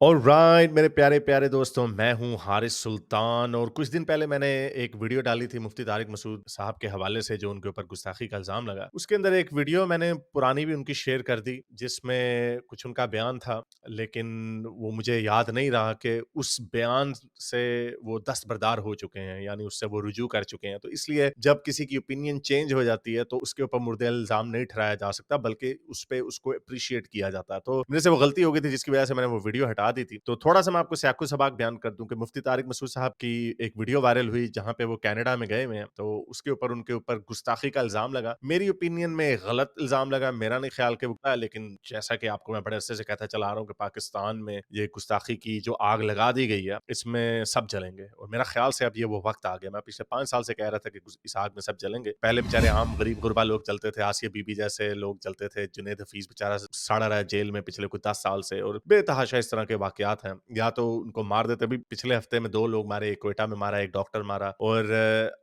Alright मेरे प्यारे प्यारे दोस्तों, मैं हूं हारिस सुल्तान। और कुछ दिन पहले मैंने एक वीडियो डाली थी मुफ्ती तारिक मसूद साहब के हवाले से, जो उनके ऊपर गुस्ताखी का इल्ज़ाम लगा। उसके अंदर एक वीडियो मैंने पुरानी भी उनकी शेयर कर दी, जिसमें कुछ उनका बयान था, लेकिन वो मुझे याद नहीं रहा कि उस बयान से वो दस्तबरदार हो चुके हैं, यानी उससे वो रुजू कर चुके हैं। तो इसलिए जब किसी की ओपिनियन चेंज हो जाती है तो उसके ऊपर मुर्दे इल्ज़ाम नहीं ठहराया जा सकता, बल्कि उस पे उसको अप्रिशिएट किया जाता है। तो मेरे से वो गलती हो गई थी, जिसकी वजह से मैंने वो वीडियो हटा दी थी। तो थोड़ा सा मैं आपको सियाको सबाक बयान कर दूं कि मुफ्ती तारिक मसूद साहब की एक वीडियो वायरल हुई, जहां पे वो कनाडा में गए हुए हैं। तो उसके ऊपर उनके ऊपर गुस्ताखी का इल्जाम लगा। मेरी ओपिनियन में गलत इल्जाम लगा, मेरा नहीं ख्याल कि वो है, लेकिन जैसा कि आपको मैं बड़े अरसे से कहता चला रहा हूँ कि पाकिस्तान में ये गुस्ताखी की जो आग लगा दी गई है, इसमें सब जलेंगे। और मेरा ख्याल से अब ये वो वक्त आ गया। मैं पिछले 5 साल से कह रहा था कि इस आग में सब जलेंगे। पहले बेचारे आम गरीब गुरबा लोग जलते थे, आसिया बीबी जैसे लोग जलते थे, जुनैद हफीज बेचारा सड़ा रहा है जेल में पिछले कुछ 10 साल से, और बेतहाशा इस तरह के वाकयात हैं। या तो उनको मार देते, अभी पिछले हफ्ते में 2 लोग मारे, एक क्वेटा में मारा, एक डॉक्टर मारा। और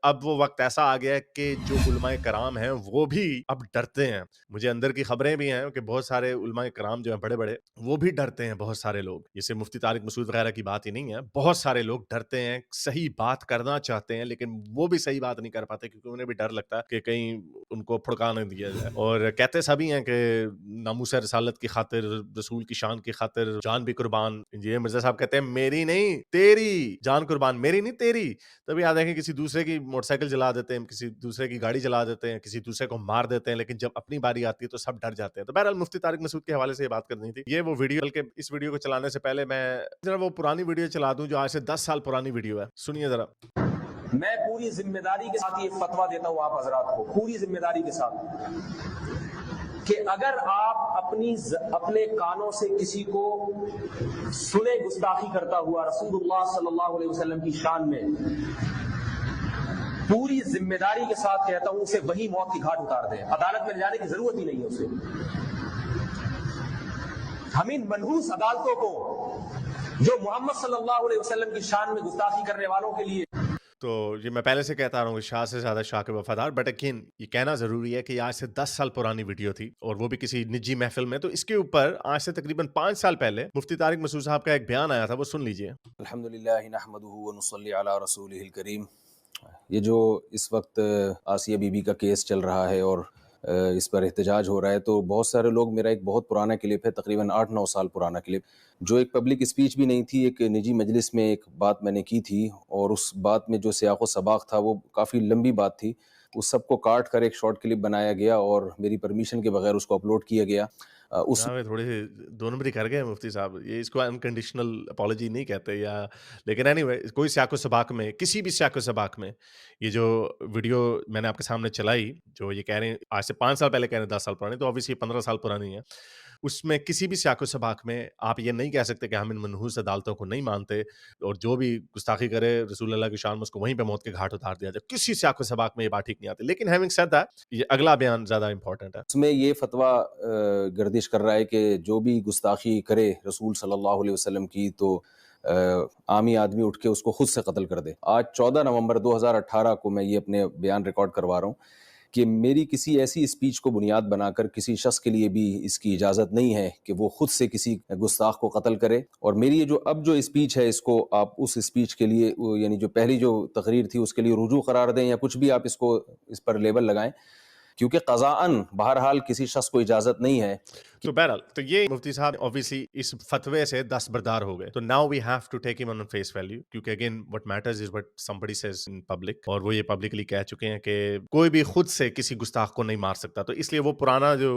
अब वो वक्त ऐसा आ गया है कि जो उलमाए कराम हैं वो भी अब डरते हैं। मुझे अंदर की खबरें भी हैं कि बहुत सारे उलमाए कराम जो हैं बड़े बड़े, वो भी डरते हैं। बहुत सारे लोग, जैसे मुफ्ती तारिक मसूद वगैरह की बात ही नहीं है, बहुत सारे लोग डरते हैं, सही बात करना चाहते हैं, लेकिन वो भी सही बात नहीं कर पाते, क्योंकि उन्हें भी डर लगता है कि कहीं उनको फुड़का न दिया जाए। और कहते सभी हैं कि नामूस रसालत की खातिर, रसूल की शान की खातिर जान भी कुर्बान। ये मिर्जा साहब कहते हैं मेरी नहीं तेरी जान कुर्बान, मेरी नहीं तेरी। तभी याद है कि किसी दूसरे की मोटरसाइकिल जला देते हैं, किसी दूसरे की गाड़ी जला देते हैं, किसी दूसरे को मार देते हैं, लेकिन जब अपनी बारी आती है तो सब डर जाते हैं। तो बहरहाल मुफ्ती तारिक मसूद के हवाले से ये बात करनी थी। ये वो वीडियो, बल्कि इस वीडियो को चलाने से पहले मैं जरा वो पुरानी वीडियो चला दूं, जो आज से 10 साल पुरानी वीडियो है। सुनिए जरा। मैं पूरी जिम्मेदारी के साथ ये फतवा देता हूं आप हजरात को, पूरी जिम्मेदारी के साथ, कि अगर आप अपने कानों से किसी को सुने गुस्ताखी करता हुआ रसूलुल्लाह सल्लल्लाहु अलैहि वसल्लम की शान में, पूरी जिम्मेदारी के साथ कहता हूं उसे वही मौत की घाट उतार दें। अदालत में ले जाने की जरूरत ही नहीं है उसे। हम इन मनहूस अदालतों को, जो मोहम्मद सल्लल्लाहु अलैहि वसल्लम की शान में गुस्ताखी करने वालों के लिए, तो ये मैं पहले से कहता रहा हूँ, शाह से ज़्यादा शाह के वफादार। बट अगेन ये कहना ज़रूरी है कि आज से 10 साल पुरानी वीडियो थी, और वो भी किसी निजी महफिल में। तो इसके ऊपर आज से तकरीबन 5 साल पहले मुफ्ती तारिक मसूद साहब का एक बयान आया था, वो सुन लीजिए। अल्हम्दुलिल्लाह नहमदुहु व नुसल्ली अला रसूलिहिल करीम। ये जो इस वक्त आसिया बीबी का केस चल रहा है और इस पर एहतजाज हो रहा है, तो बहुत सारे लोग, मेरा एक बहुत पुराना क्लिप है, तकरीबन 8-9 साल पुराना क्लिप, जो एक पब्लिक स्पीच भी नहीं थी, एक निजी मजलिस में एक बात मैंने की थी, और उस बात में जो सियाक़ो सबाक़ था वो काफ़ी लंबी बात थी। उस सब को काट कर एक शॉर्ट क्लिप बनाया गया और मेरी परमिशन के बगैर उसको अपलोड किया गया। उस जहाँ में थोड़ी सी 2 नंबरी कर गए मुफ्ती साहब। ये इसको अनकंडीशनल अपॉलॉजी नहीं कहते, या लेकिन एनीवे कोई सियाको सबाक में, किसी भी सियाको सबाक में, ये जो वीडियो मैंने आपके सामने चलाई, जो ये कह रहे हैं आज से 5 साल पहले कह रहे हैं 10 साल पुरानी, तो ऑब्वियसली 15 साल पुरानी है। उसमें किसी भी सियाको सबाक में आप ये नहीं कह सकते कि हम इन मनहूस अदालतों को नहीं मानते, और जो भी गुस्ताखी करे रसूल अल्लाह की शान में, उसको वहीं पे मौत के घाट उतार दिया जाए। किसी सियाको सबाक में ये बात ठीक नहीं आती। लेकिन हैविंग सेड दैट, ये अगला बयान ज़्यादा इंपॉर्टेंट है। उसमें ये फतवा गर्दिश कर रहा है कि जो भी गुस्ताखी करे रसूल सल्लल्लाहु अलैहि वसल्लम की, तो आमी आदमी उठ के उसको खुद से कत्ल कर दे। आज 14 नवंबर 2018 को मैं ये अपने बयान रिकॉर्ड करवा रहा हूँ कि मेरी किसी ऐसी स्पीच को बुनियाद बनाकर किसी शख्स के लिए भी इसकी इजाज़त नहीं है कि वो खुद से किसी गुस्ताख को कत्ल करे। और मेरी ये जो अब जो स्पीच है, इसको आप उस स्पीच के लिए, यानी जो पहली जो तकरीर थी उसके लिए रुजू करार दें, या कुछ भी आप इसको इस पर लेबल लगाएं, क्योंकि क़ज़ाअन बहरहाल किसी शख्स को इजाज़त नहीं है। तो बहरहाल, तो ये मुफ्ती साहब ऑब्वियसली इस फतवे से दस्तबरदार हो गए। तो now we have to take him on face value, क्योंकि again what matters is what somebody says in public, और वो ये पब्लिकली कह चुके हैं कि कोई भी खुद से किसी गुस्ताख को नहीं मार सकता। तो इसलिए वो पुराना जो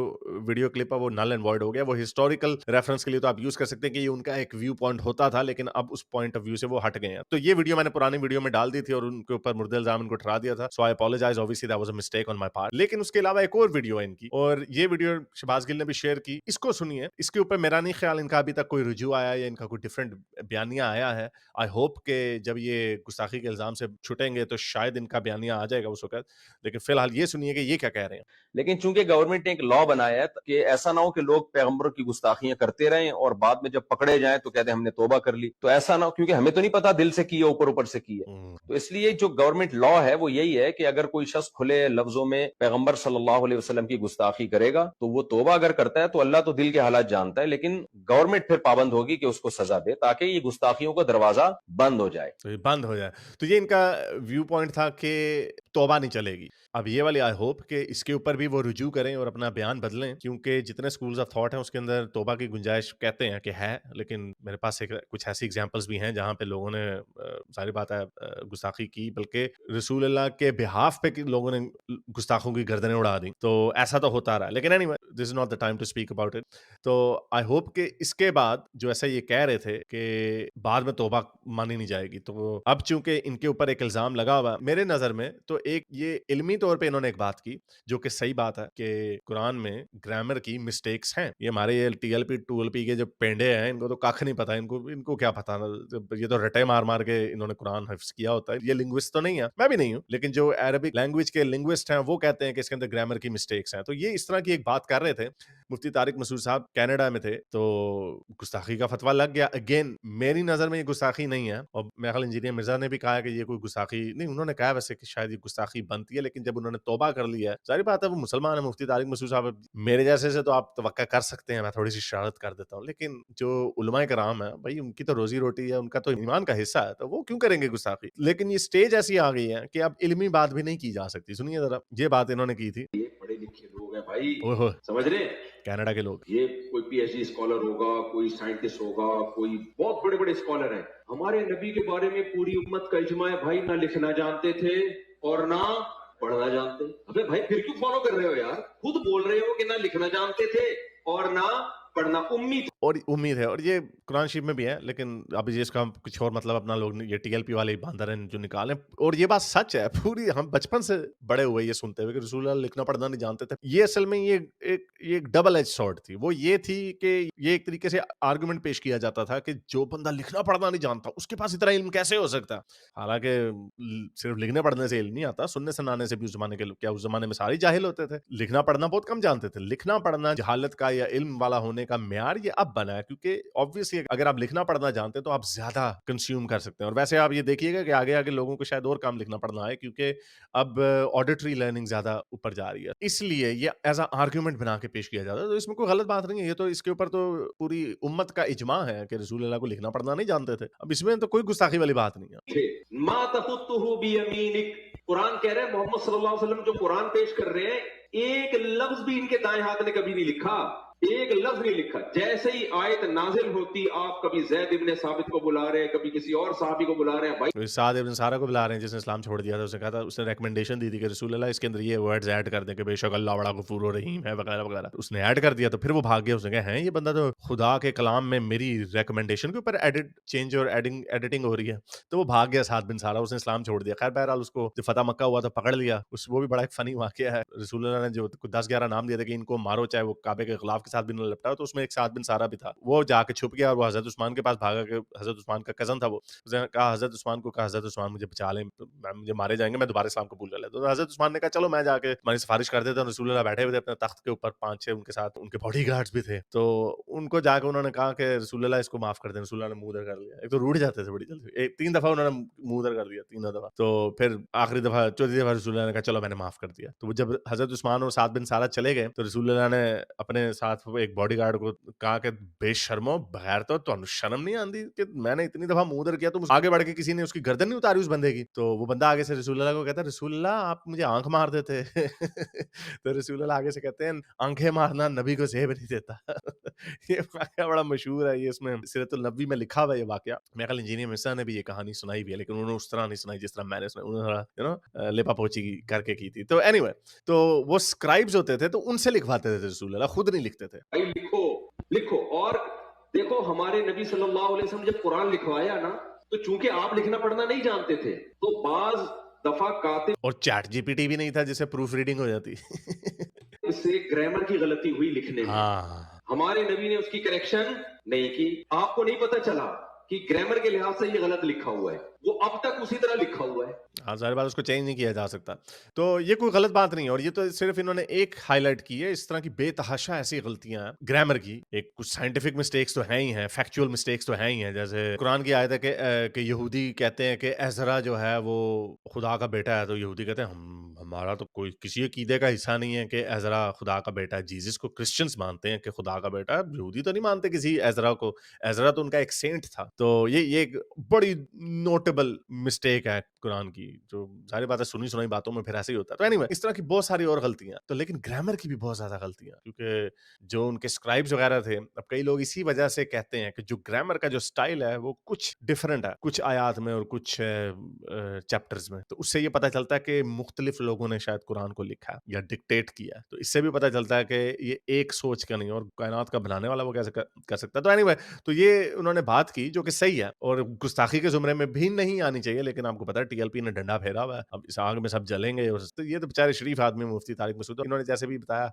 वीडियो क्लिप है वो नल एंड वॉइड हो गया। वो हिस्टोरिकल रेफरेंस के लिए तो आप यूज कर सकते हैं कि ये उनका एक व्यू पॉइंट होता था, लेकिन अब उस पॉइंट ऑफ व्यू से वो हट गए हैं। तो ये वीडियो मैंने पुरानी वीडियो में डाल दी थी और उनके ऊपर मुर्दे इल्जाम इनको ठहरा दिया था। So I apologize, obviously that was a mistake on my part. लेकिन उसके अलावा एक और वीडियो है इनकी, और ये वीडियो शहबाज गिल ने भी शेयर की। इसको सुनिए। इसके ऊपर मेरा नहीं ख्याल इनका अभी तक कोई रुजू आया या इनका कोई डिफरेंट बयानिया आया है। आई होप कि जब ये गुस्ताखी के इल्जाम से छुटेंगे तो शायद इनका बयानिया आ जाएगा उस वक्त। लेकिन फिलहाल ये सुनिए कि ये क्या कह रहे हैं। लेकिन चूंकि गवर्नमेंट ने एक लॉ बनाया है कि ऐसा ना हो कि लोग पैगंबरों की गुस्ताखियां करते रहें और बाद में जब पकड़े जाएं तो कहते हैं हमने तौबा कर ली। तो ऐसा ना हो, क्योंकि हमें तो नहीं पता दिल से की है ऊपर ऊपर से की है। तो इसलिए जो गवर्नमेंट लॉ है वो यही है कि अगर कोई शख्स खुले लफ्जों में पैगंबर सल्लल्लाहु अलैहि वसल्लम की गुस्ताखी करेगा तो वो तौबा अगर करता है तो اللہ تو دل کے حالات جانتا ہے, لیکن گورنمنٹ پھر پابند ہوگی کہ اس کو سزا دے تاکہ یہ گستاخیوں کا دروازہ بند ہو جائے. تو یہ بند ہو جائے. تو یہ ان کا ویو پوائنٹ تھا کہ توبہ نہیں چلے گی. اب یہ والی آئی ہوپ کہ اس کے اوپر بھی وہ رجوع کریں اور اپنا بیان بدلیں, کیونکہ جتنے اسکولز آف تھاٹ ہیں اس کے اندر توبہ کی گنجائش کہتے ہیں کہ ہے, لیکن میرے پاس کچھ ایسی ایگزامپلس بھی ہیں جہاں پہ لوگوں نے ظاہر بات ہے گستاخی کی, بلکہ رسول اللہ کے بہاف پہ لوگوں نے گستاخوں کی گردنیں اڑا دی. تو ایسا تو ہوتا رہا, لیکن anyway this is not the time to speak about it. تو آئی ہوپ کہ اس کے بعد جو ایسا یہ کہہ رہے تھے کہ بعد میں توبہ مانی نہیں جائے گی, تو اب چونکہ ان کے اوپر ایک الزام لگا ہوا میرے نظر میں, تو ایک یہ علمی طور پہ انہوں نے ایک بات کی جو کہ صحیح بات ہے کہ قرآن میں گرامر کی مسٹیکس ہیں. یہ ہمارے یہ T L P to L P کے جو پینڈے ہیں ان کو تو کاکھ نہیں پتا, ان کو کیا پتا, یہ تو رٹے مار مار کے انہوں نے قرآن حفظ کیا ہوتا ہے. یہ لنگوسٹ تو نہیں ہے, میں بھی نہیں ہوں, لیکن جو عربک لینگویج کے لنگوسٹ ہیں وہ کہتے ہیں کہ اس کے اندر گرامر کی مسٹیکس ہیں. تو یہ اس طرح کی ایک بات کر رہے تھے. مفتی طارق مسعود صاحب کینیڈا میں تھے, تو گستاخی کا فتویٰ لگ گیا. اگین میری نظر میں یہ گستاخی نہیں ہے, اور میرا خیال انجینئر مرزا نے بھی کہا کہ یہ کوئی گستاخی نہیں, انہوں نے کہا ویسے کہ شاید یہ گستاخی بنتی ہے, لیکن جب انہوں نے توبہ کر لی ہے, ظاہر بات ہے وہ مسلمان ہے. مفتی طارق مسعود صاحب میرے جیسے سے تو آپ توقع کر سکتے ہیں, میں تھوڑی سی شرارت کر دیتا ہوں, لیکن جو علماء کرام ہیں بھائی ان کی تو روزی روٹی ہے, ان کا تو ایمان کا حصہ ہے, تو وہ کیوں کریں گے گستاخی. لیکن یہ سٹیج ایسی آ گئی ہے کہ اب علمی بات بھی نہیں کی جا سکتی. سنیے ذرا یہ بات انہوں نے کی تھی. پڑھے لکھے لوگ ہیں بھائی, اوہ سمجھ رہے ہیں, کینیڈا کے لوگ, یہ کوئی پی ایچ ڈی اسکالر ہوگا, کوئی سائنٹسٹ ہوگا, کوئی بہت بڑے بڑے اسکالر ہیں. ہمارے نبی کے بارے میں پوری امت کا اجماع ہے بھائی, نہ لکھنا جانتے تھے اور نہ پڑھنا جانتے. ابے بھائی پھر کیوں فالو کر رہے ہو یار, خود بول رہے ہو کہ نہ لکھنا جانتے تھے اور نہ پڑھنا امید اور امید ہے, اور یہ قرآن شریف میں بھی ہے, لیکن اب اس کا کچھ اور مطلب اپنا لوگ یہ ٹی ایل پی والے باندر ہیں جو نکالیں. اور یہ بات سچ ہے پوری, ہم بچپن سے بڑے ہوئے یہ سنتے ہوئے کہ رسول اللہ لکھنا پڑھنا نہیں جانتے تھے. یہ اصل میں یہ ایک ڈبل ایج سورڈ تھی. وہ یہ تھی کہ یہ ایک طریقے سے آرگومنٹ پیش کیا جاتا تھا کہ جو بندہ لکھنا پڑھنا نہیں جانتا اس کے پاس اتنا علم کیسے ہو سکتا. حالانکہ صرف لکھنے پڑھنے سے علم نہیں آتا, سننے سنانے سے بھی اس زمانے کے کیا اس زمانے میں سارے جاہل ہوتے تھے, لکھنا پڑھنا بہت کم جانتے تھے. لکھنا پڑھنا جہالت کا یا علم والا ہونے کا معیار یہ اب بنا ہے, کیونکہ obviously اگر آپ لکھنا پڑھنا جانتے ہیں تو آپ زیادہ کنزیوم کر سکتے ہیں. اور ویسے آپ یہ دیکھیے گا کہ آگے آگے لوگوں کو شاید اور کام لکھنا پڑھنا ہے, کیونکہ اب آڈیٹری لرننگ زیادہ اوپر جا رہی ہے, اس لیے یہ ایز اے آرگیومنٹ بنا کے پیش کیا جاتا ہے. تو اس میں کوئی غلط بات نہیں ہے, یہ تو اس کے اوپر تو پوری امت کا اجماع ہے کہ رسول اللہ کو لکھنا پڑھنا نہیں جانتے تھے. اب اس میں تو کوئی گستاخی والی بات نہیں ہے. ما تخطه بیمینک, قرآن کہہ رہے ہیں محمد صلی اللہ علیہ وسلم جو قرآن پیش کر رہے ہیں ایک لفظ بھی ان کے دائیں ہاتھ نے کبھی نہیں لکھا, ایک لفظ نہیں لکھا. جیسے ہی آیت نازل ہوتی آپ کبھی زید ابن ثابت کو بلا رہے ہیں, کبھی کسی اور صحابی کو بلا رہے ہیں. بھائی سعد ابن سارہ کو بلا رہے ہیں جس نے اسلام چھوڑ دیا تھا, اس نے کہا تھا, اس نے ریکمنڈیشن دی تھی کہ رسول اللہ اس کے اندر یہ ورڈز ایڈ کر دیں کہ بے شک اللہ بڑا غفور و رحیم ہے وغیرہ وغیرہ. اس نے ایڈ کر دیا تو پھر وہ بھاگ گیا. اس نے کہا ہیں یہ بندہ تو خدا کے کلام میں میری ریکمنڈیشن کے اوپر ایڈٹ چینج اور ایڈیٹنگ ہو رہی ہے, تو وہ بھاگ گیا سعد بن سارہ, اس نے اسلام چھوڑ دیا. خیر بہرحال اس کو جب فتح مکہ ہوا تو پکڑ لیا. وہ بھی بڑا ایک فنی واقعہ ہے. رسول اللہ نے جو 10-11 نام دیا تھا کہ ان کو مارو چاہے وہ کعبے کے غلاف کے ساتھ بھی نہ لپٹا, تو اس میں ایک سعد بن سارہ بھی تھا. وہ جا کے چھپ گیا اور وہ حضرت عثمان کے پاس بھاگا کہ حضرت عثمان کا کزن تھا, وہ اس نے کہا حضرت عثمان کو, کہا حضرت عثمان مجھے بچا لیں, مجھے مارے جائیں گے, میں دوبارہ اسلام قبول کر لیتا ہوں. تو حضرت عثمان نے کہا چلو میں جا کے تمہاری سفارش کر دیتا ہوں. رسول اللہ بیٹھے ہوئے تھے اپنے تخت کے اوپر, 5-6 ان کے ساتھ ان کے باڈی گارڈز بھی تھے, تو ان کو جا کے انہوں نے کہا کہ رسول اللہ اس کو معاف کر دیں. رسول اللہ نے منہ ادھر کر لیا. ایک تو روٹ جاتے تھے بڑی جلدی, 3 دفعہ انہوں نے منہ ادھر کر دیا, 3 دفعہ. تو پھر آخری دفعہ 4تھی دفعہ رسول اللہ نے کہا چلو میں نے معاف کر دیا. تو جب حضرت عثمان اور سعد بن سارہ چلے گئے تو رسول اللہ نے اپنے ساتھ ایک باڈی گارڈ کو کہا کہ بے شرمو بغیر تو تمہیں شرم نہیں آندی کہ میں نے اتنی دفعہ منہ ادھر کیا, تم آگے بڑھ کے کسی نے اس کی گردن نہیں اتاری اس بندے کی. تو وہ بندہ آگے سے رسول اللہ کو کہتا ہے رسول اللہ آپ مجھے آنکھ مار دیتے. تو رسول اللہ آگے سے کہتے ہیں آنکھیں مارنا نبی کو زیب نہیں دیتا. یہ واقعہ بڑا مشہور ہے, یہ اس میں سیرت النبی میں لکھا ہوا ہے یہ واقعہ. میرے خیال انجینئر مرزا نے بھی یہ کہانی سنائی بھی ہے, لیکن انہوں نے اس طرح نہیں سنائی جس طرح میں نے سنائی. انہوں نے لیپا پوچی کر کے کی تھی. تو اینی وے, تو وہ اسکرائبز ہوتے تھے تو ان سے لکھواتے تھے رسول اللہ, خود نہیں لکھتے تھے. لکھو. اور دیکھو ہمارے نبی صلی اللہ علیہ وسلم جب قرآن لکھوایا نا, تو چونکہ آپ لکھنا پڑھنا نہیں جانتے تھے تو بعض دفعہ کاتب, اور چیٹ جی پی ٹی بھی نہیں تھا جس سے پروف ریڈنگ ہو جاتی, اس سے گرامر کی غلطی ہوئی لکھنے میں. ہمارے نبی نے اس کی کریکشن نہیں کی. آپ کو نہیں پتا چلا کہ گرامر کے لحاظ سے یہ غلط لکھا ہوا ہے, वो अब तक उसी तरह लिखा हुआ है। हाँ, ज़ाहिर बात है उसको चेंज नहीं किया जा सकता। तो ये कोई गलत बात नहीं है और ये तो सिर्फ़ इन्होंने एक हाइलाइट की है, इस तरह की बेतहाशा ऐसी गलतियाँ हैं ग्रामर की, एक कुछ साइंटिफिक मिस्टेक्स तो हैं ही हैं, फैक्चुअल मिस्टेक्स तो हैं ही हैं। जैसे कुरान की आयत है कि यहूदी कहते हैं कि एज़रा जो है वो खुदा का बेटा है, तो यहूदी कहते हैं हमारा तो कोई किसी अकीदे का हिस्सा नहीं है कि एज़रा खुदा का बेटा है। जीसस को क्रिश्चियंस मानते हैं कि खुदा का बेटा है, यहूदी तो नहीं मानते किसी एज़रा को। एज़रा तो उनका एक सेंट था। तो ये एक बड़ी नोटेबल मिस्टेक है कुरान की, जो ज़ाहिर बात है सुनी-सुनाई बातों में फिर ऐसे ही होता है। तो एनीवे इस तरह की बहुत सारी और गलतियाँ। तो लेकिन ग्रामर की भी बहुत ज़्यादा गलतियाँ, क्योंकि जो उनके स्क्राइब्स वगैरह थे, अब कई लोग इसी वजह से कहते हैं कि जो ग्रामर का जो स्टाइल है वो कुछ डिफरेंट है, कुछ आयात में और कुछ चैप्टर्स में। तो उससे ये पता चलता है कि मुख्तलिफ लोगों ने शायद कुरान को लिखा है या डिक्टेट किया है। तो इससे भी पता चलता है कि ये एक सोच का नहीं और कायनात का बनाने वाला वो कैसे कर सकता है। तो एनीवे तो ये उन्होंने बात की जो कि सही है और गुस्ताखी के ज़ुमरे में भी नहीं आनी चाहिए, लेकिन आपको पता है टीएलपी ने डंडा फेरा हुआ है। अब इस आग में सब जलेंगे और तो ये तो बेचारे शरीफ आदमी मुफ्ती तारिक मसूद, इन्होंने जैसे भी बताया,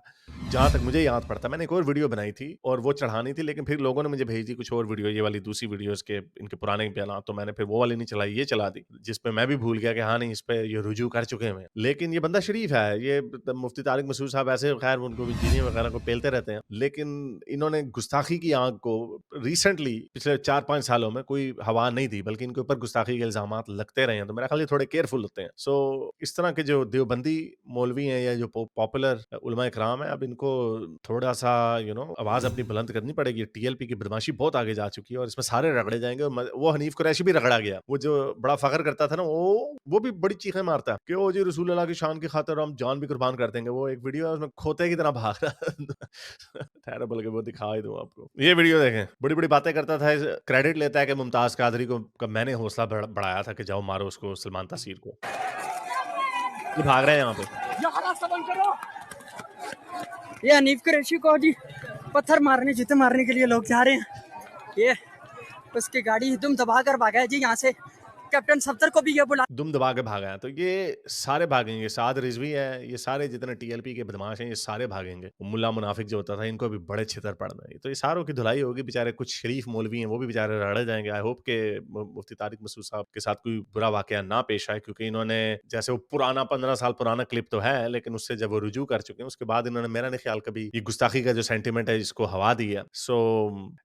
जहाँ तक मुझे याद पड़ता है, मैंने एक और वीडियो बनाई थी और वो चढ़ानी थी, लेकिन फिर लोगों ने मुझे भेज दी कुछ और वीडियो, ये वाली दूसरी वीडियोज़ के इनके पुराने बयान, तो मैंने फिर वो वाली नहीं चलाई, ये चला दी, जिसपे मैं भी भूल गया कि हाँ नहीं, इस पे ये रुजू कर चुके हैं। लेकिन ये बंदा शरीफ है, ये मुफ्ती तारिक मसूद साहब ऐसे खैर उनको भी जीनी वगैरह को पेलते रहते हैं, लेकिन इन्होंने गुस्ताखी की आग को रिसेंटली पिछले 4-5 सालों में कोई हवा नहीं दी, बल्कि इनके ऊपर गुस्ताखी के इल्ज़ामात लगते रहे हैं। तो मेरा ख्याल ये थोड़े केयरफुल होते हैं। सो इस तरह के जो देवबंदी मौलवी हैं या जो पॉपुलर उलमा इकराम है, अब इनको थोड़ा-सा आवाज़ अपनी बुलंद करनी पड़ेगी। टीएलपी की बदमाशी बहुत आगे जा चुकी है और इसमें सारे रगड़े जाएँगे और वो हनीफ कुरैशी भी रगड़ा गया। वो जो बड़ा फ़ख्र करता था ना, वो भी बड़ी चीखें मारता है कि ओ जी रसूल अल्लाह की शान की खातिर हम जान भी कुर्बान कर देंगे। वो एक वीडियो है उसमें खोते की तरह भाग रहा है। ठहरो बल्कि वो दिखा ही दूँ आपको। ये वीडियो देखें, बड़ी-बड़ी बातें करता था, क्रेडिट लेता है कि मुमताज़ कादरी को मैंने हौसला बढ़ाया था कि जाओ मारो उसको सलमान तासीर को। ये भाग रहे हैं यहाँ पे। ये हनीफ कुरैशी को जी पत्थर मारने जूते मारने के लिए लोग जा रहे हैं। ये उसकी गाड़ी दुम दबा कर भागा है जी यहाँ से। कैप्टन सफदर को भी ये बुला दुम दबा के भागा है। तो ये सारे भागेंगे, साद रिजवी है, ये सारे जितने टीएलपी के बदमाश हैं, ये सारे भागेंगे। मुल्ला मुनाफिक जो होता था, इनको भी बड़े छितर पड़ना है। तो ये सारों की धुलाई होगी। बेचारे कुछ शरीफ मौलवी हैं, वो भी बेचारे रगड़े जाएंगे। आई होप के मुफ्ती तारिक मसूद साहब के साथ कोई बुरा वाकया ना पेश आए, क्योंकि इन्होंने जैसे वो पुराना 15 साल पुराना क्लिप तो है, लेकिन उससे जब वो रुजू कर चुके हैं, उसके बाद इन्होंने मेरा नहीं ख्याल कभी ये गुस्ताखी का जो सेंटिमेंट है इसको हवा दी है। So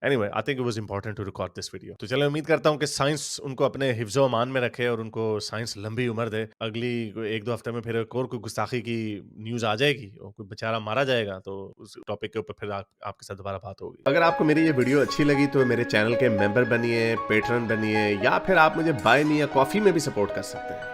anyway I think it was important to record this video. तो चलो, उम्मीद करता हूँ कि साइंस उनको अपने हिफ्ज़ ओ अमान में रखे और उनको साइंस लंबी उम्र दे। अगली 1-2 हफ्ते में फिर एक और कोई गुस्ताखी की न्यूज़ आ जाएगी और कोई बेचारा मारा जाएगा, तो उस टॉपिक के ऊपर फिर आपके साथ दोबारा बात होगी। अगर आपको मेरी ये वीडियो अच्छी लगी तो मेरे चैनल के मेंबर बनिए, पेट्रन बनिए, या फिर आप मुझे बाय मी या कॉफ़ी में भी सपोर्ट कर सकते हैं।